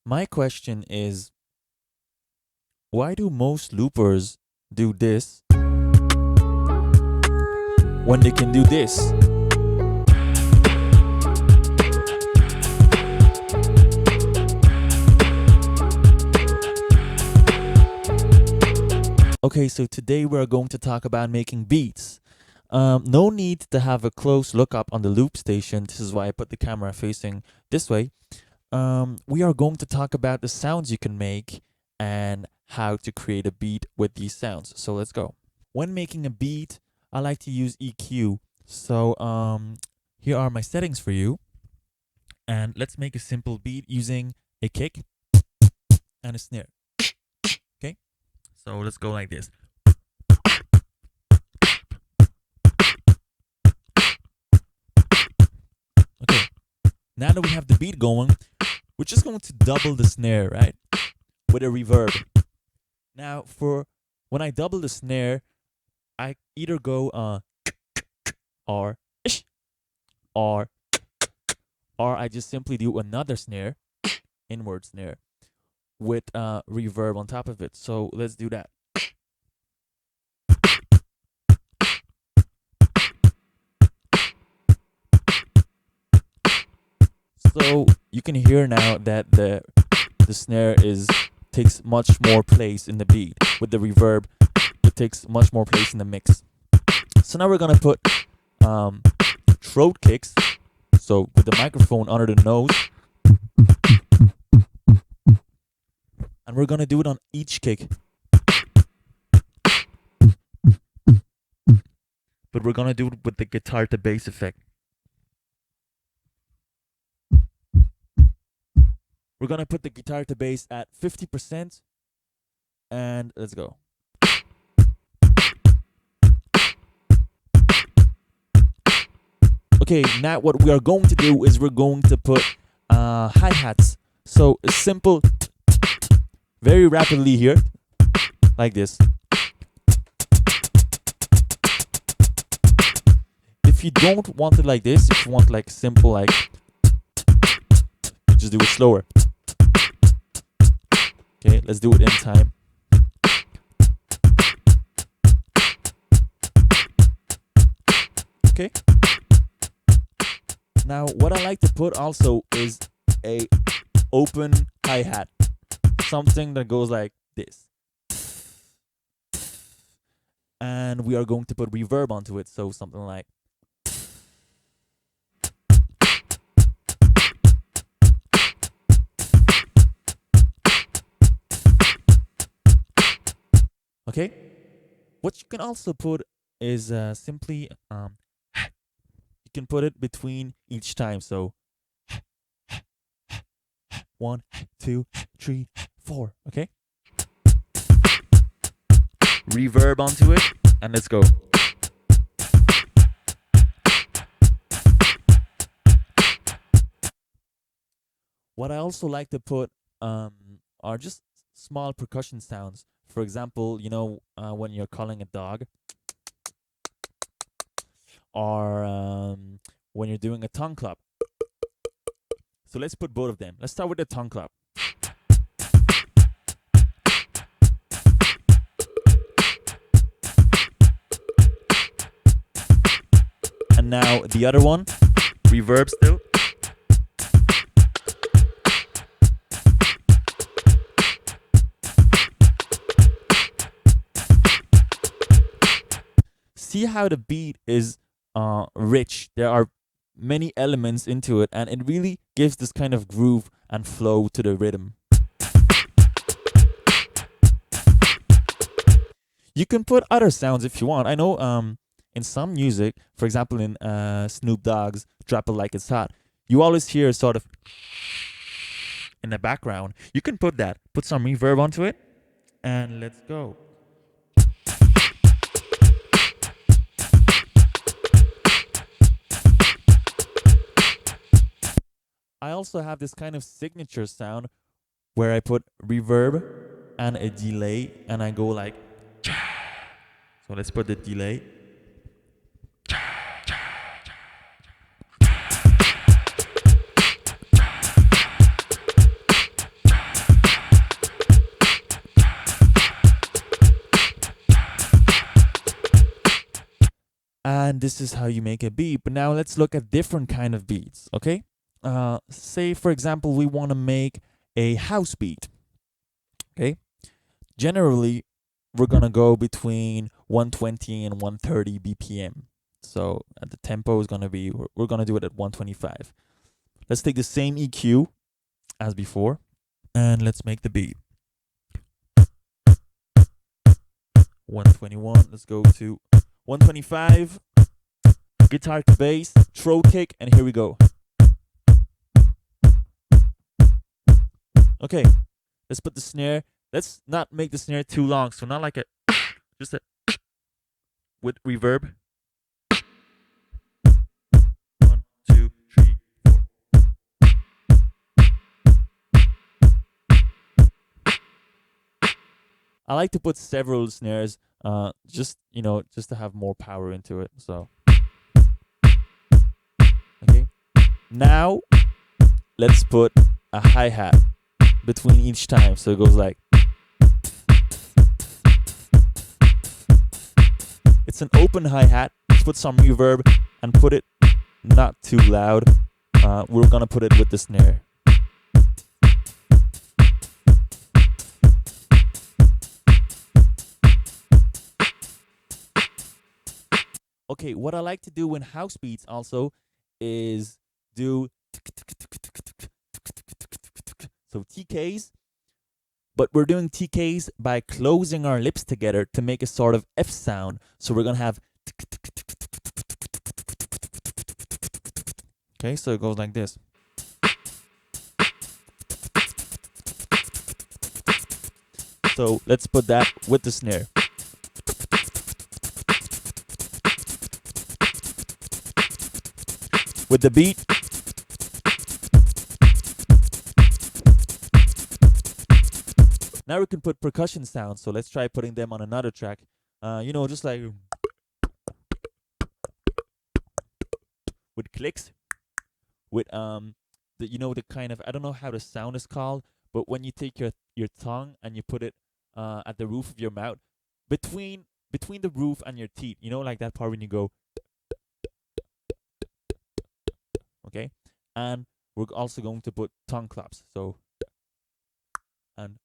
My question is, why do most loopers do this when they can do this? Okay, so today we're going to talk about making beats. No need to have a close look up on the Loopstation. This is why I put the camera facing this way. We are going to talk about the sounds you can make and how to create a beat with these sounds. So let's go. When making a beat, I like to use EQ. So here are my settings for you. And let's make a simple beat using a kick and a snare. Okay, so let's go like this. Okay, now that we have the beat going, we're just going to double the snare, right? With a reverb. Now, for when I double the snare, I either go or I just simply do another snare, inward snare, with reverb on top of it. So let's do that. So you can hear now that the snare takes much more place in the beat. With the reverb, it takes much more place in the mix. So now we're gonna put throat kicks. So with the microphone under the nose, and we're gonna do it on each kick. But we're gonna do it with the guitar to bass effect. We're gonna put the guitar to bass at 50%, and let's go. Okay, now what we are going to do is we're going to put hi-hats. So a simple, very rapidly here, like this. If you don't want it like this, if you want like simple, like, just do it slower. Okay, let's do it in time. Okay. Now, what I like to put also is a open hi-hat. Something that goes like this. And we are going to put reverb onto it, so something like. Okay, what you can also put is simply you can put it between each time. So 1, 2, 3, 4. Okay, reverb onto it, and let's go. What I also like to put are just small percussion sounds. For example, you know, when you're calling a dog, or when you're doing a tongue clap. So let's put both of them. Let's start with the tongue clap. And now the other one, reverb still. See how the beat is rich. There are many elements into it, and it really gives this kind of groove and flow to the rhythm. You can put other sounds if you want. I know in some music, for example in Snoop Dogg's Drop It Like It's Hot, you always hear sort of in the background. You can put that. Put some reverb onto it, and let's go. I also have this kind of signature sound where I put reverb and a delay, and I go like. So let's put the delay. And this is how you make a beat. But now let's look at different kind of beats, okay? Say, for example, we want to make a house beat, okay? Generally, we're going to go between 120 and 130 BPM. So the tempo is going to be, we're going to do it at 125. Let's take the same EQ as before, and let's make the beat. 121, let's go to 125, guitar to bass, throat kick, and here we go. Okay, let's put the snare. Let's not make the snare too long, so not like a, just a, with reverb. 1, 2, 3, 4. I like to put several snares, just to have more power into it. So, okay. Now, let's put a hi-hat between each time, so it goes like. It's an open hi-hat. Let's put some reverb and put it not too loud. We're gonna put it with the snare. Okay, what I like to do in house beats also is do so TKs, but we're doing TKs by closing our lips together to make a sort of F sound. So we're gonna have, okay, so it goes like this. So let's put that with the snare. With the beat. Now we can put percussion sounds. So let's try putting them on another track. Just like with clicks, with the kind of, I don't know how the sound is called, but when you take your tongue and you put it at the roof of your mouth, between the roof and your teeth, like that part when you go. Okay, and we're also going to put tongue claps. So, and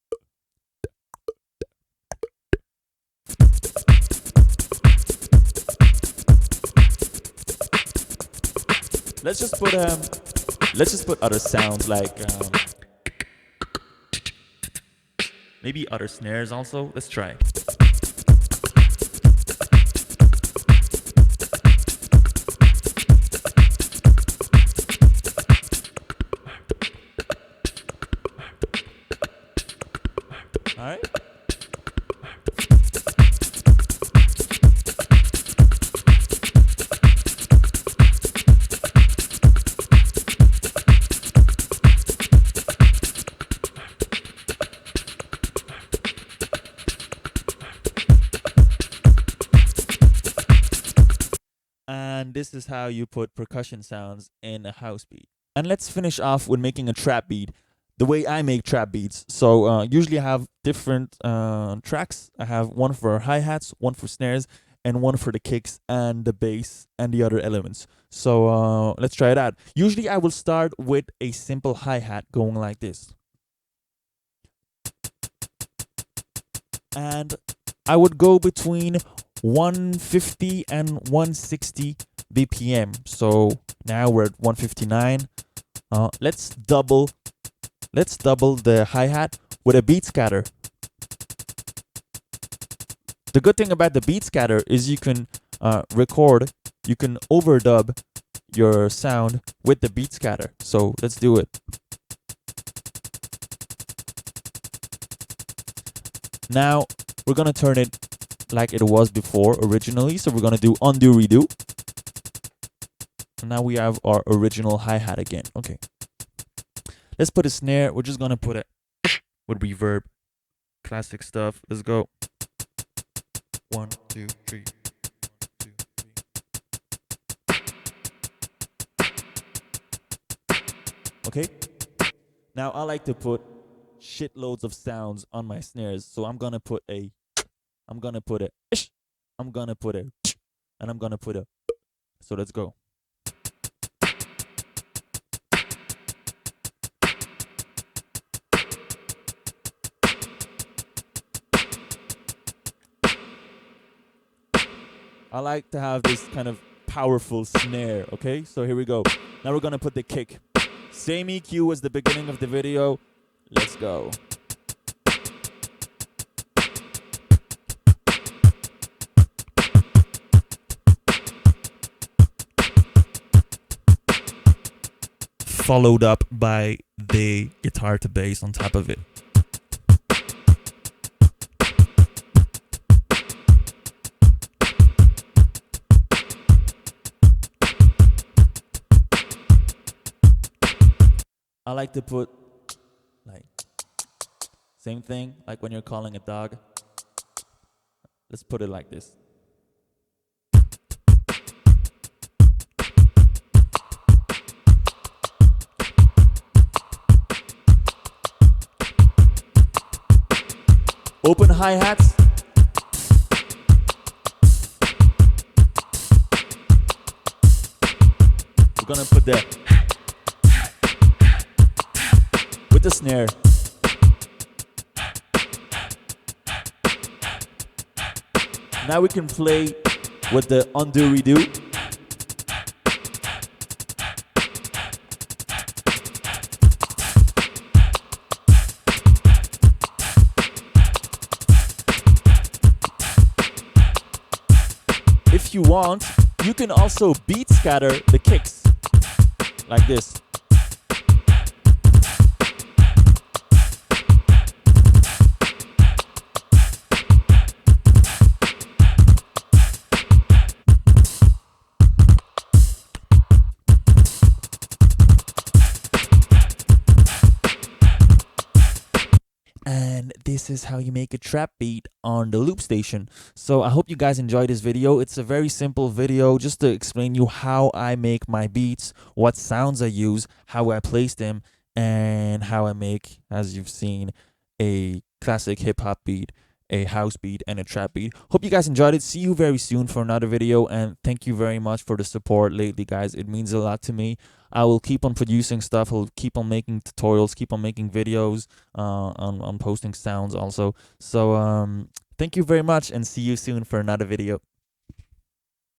let's just put other sounds like maybe other snares also. Let's try. All right. And this is how you put percussion sounds in a house beat. And let's finish off with making a trap beat. The way I make trap beats. So usually I have different tracks. I have one for hi-hats, one for snares, and one for the kicks and the bass and the other elements. So let's try it out. Usually I will start with a simple hi-hat going like this. And I would go between 150 and 160 BPM. So now we're at 159. Let's double the hi-hat with a beat scatter. The good thing about the beat scatter is you can you can overdub your sound with the beat scatter. So let's do it. Now we're gonna turn it like it was before originally. So we're gonna do undo redo. And now we have our original hi-hat again. Okay. Let's put a snare. We're just gonna put it with reverb. Classic stuff. Let's go. 1, 2, 3. 1, 2, 3. Okay. Now I like to put shitloads of sounds on my snares. So I'm gonna put a, and I'm gonna put a, So let's go. I like to have this kind of powerful snare, okay? So here we go. Now we're gonna put the kick. Same EQ as the beginning of the video. Let's go. Followed up by the guitar to bass on top of it. I like to put like same thing like when you're calling a dog. Let's put it like this. Open hi-hats. We're gonna put that with the snare. Now we can play with the undo redo. If you want, you can also beat scatter the kicks like this. And this is how you make a trap beat on the Loopstation. So I hope you guys enjoyed this video. It's a very simple video just to explain you how I make my beats, what sounds I use, how I place them, and how I make, as you've seen, a classic hip-hop beat, a house beat, and a trap beat. Hope you guys enjoyed it. See you very soon for another video, and thank you very much for the support lately, guys. It means a lot to me. I will keep on producing stuff. I'll keep on making tutorials, keep on making videos, on posting sounds also. So thank you very much, and see you soon for another video.